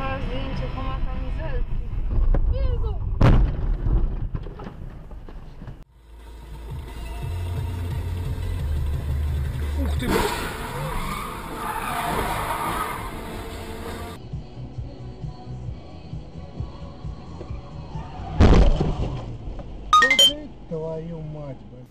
wysłała zdjęcie po ma kamizelki. Jezu! Ух ты! Твою мать, блин.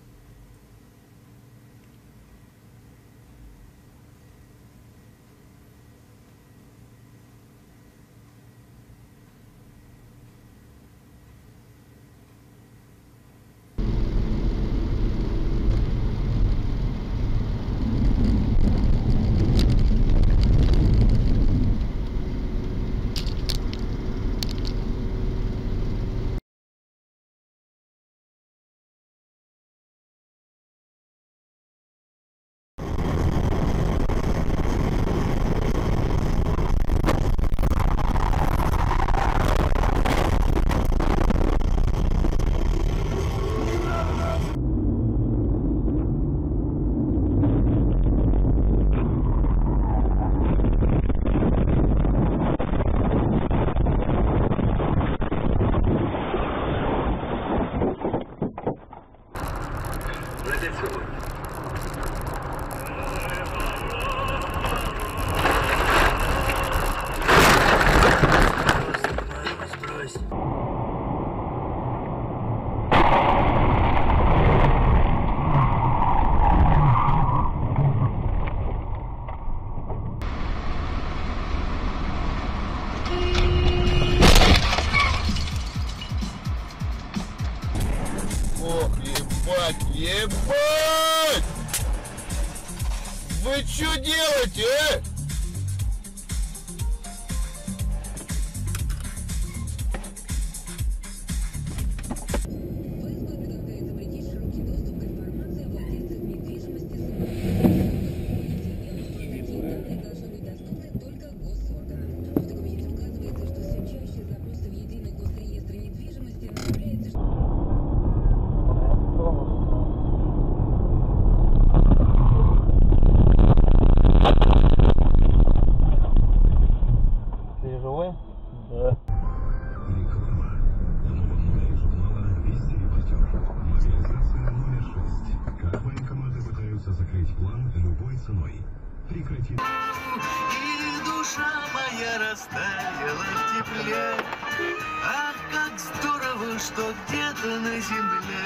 Ох, ебать, ебать! Вы что делаете, а? Да. Реклама. Новом номере журнала «Вести репортер». Мобилизация номер 6. Как военкоматы пытаются закрыть план любой ценой. Прекрати. И душа моя растаяла в тепле. Ах, как здорово, что где-то на земле.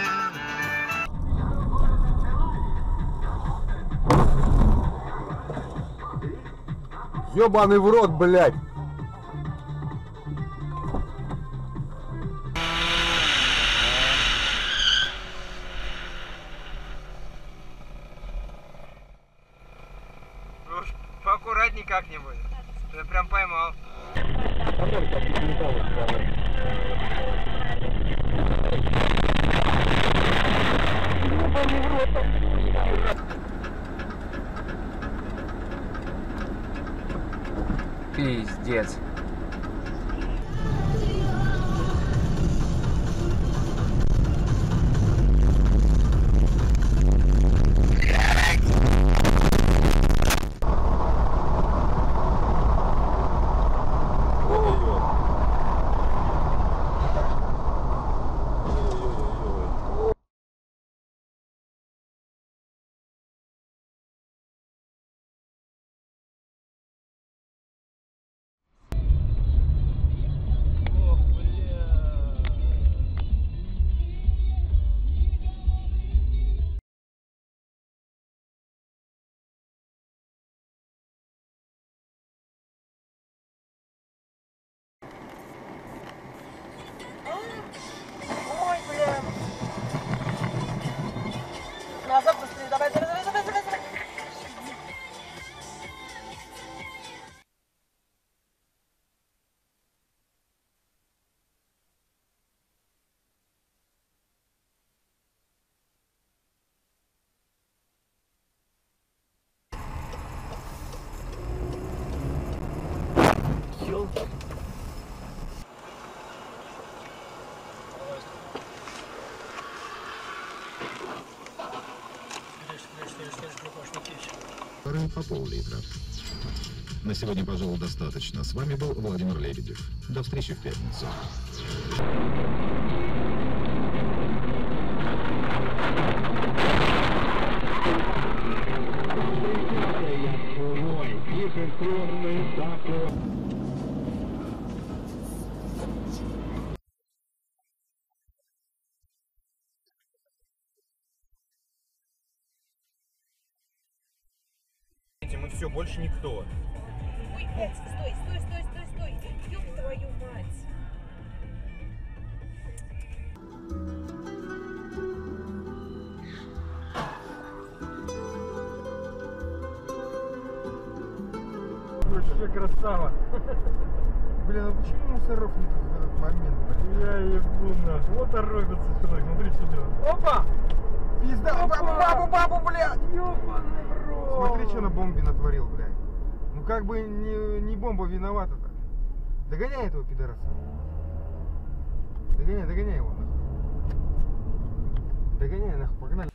Ёбаный в рот, блядь! Уж поаккуратней как-нибудь. Ты прям поймал. Пиздец. Назад быстрее, давай, давай, давай, давай, давай, давай. По пол-литра. На сегодня, пожалуй, достаточно. С вами был Владимир Лебедев. До встречи в пятницу. Мы все, больше никто. Ой, блядь, стой. Ёб твою мать. Вообще красава. Блин, а почему мусоров нет в этот момент? Я ебу нахуй. Вот торопится человек, смотри, что делает. Опа! Пизда, бабу, блядь! Ёбаный в рот! Смотри, что на бомбе натворил, блядь. Ну как бы не бомба виновата-то. Догоняй этого пидораса. Догоняй его нахуй. Догоняй нахуй, погнали.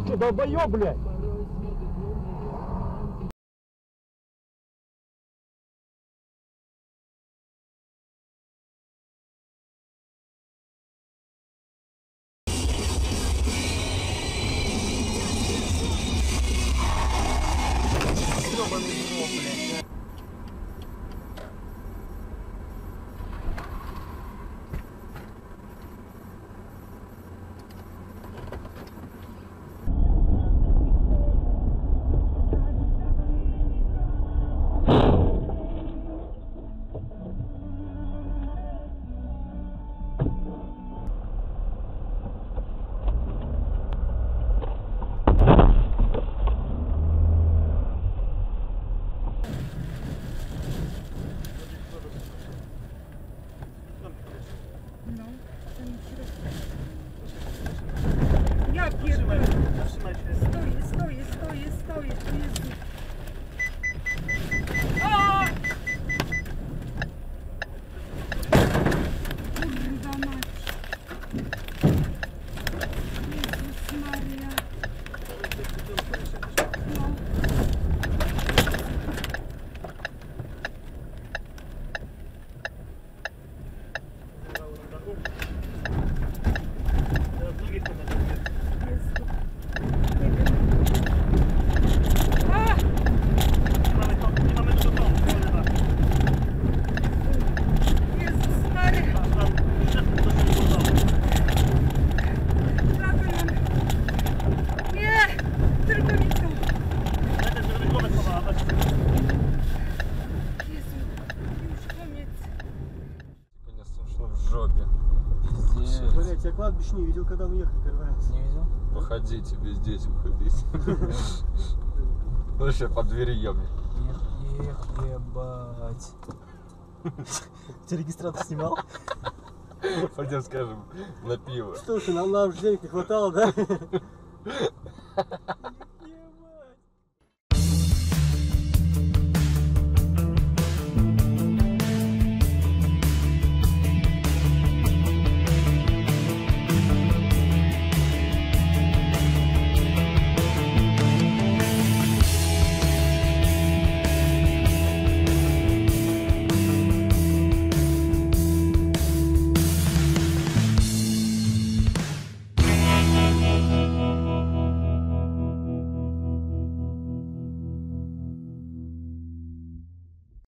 Ты долбоёб, блядь! Я первая. Стой. А! Курва мать. Иисус Мария. Блять, я кладбище не видел, когда мы ехали первый раз. Не видел? Походи, тебе здесь уходить. Ну сейчас по двери ебни. Ебать. Ты регистратор снимал? Пойдем скажем на пиво. Слушай, нам уже денег не хватало, да?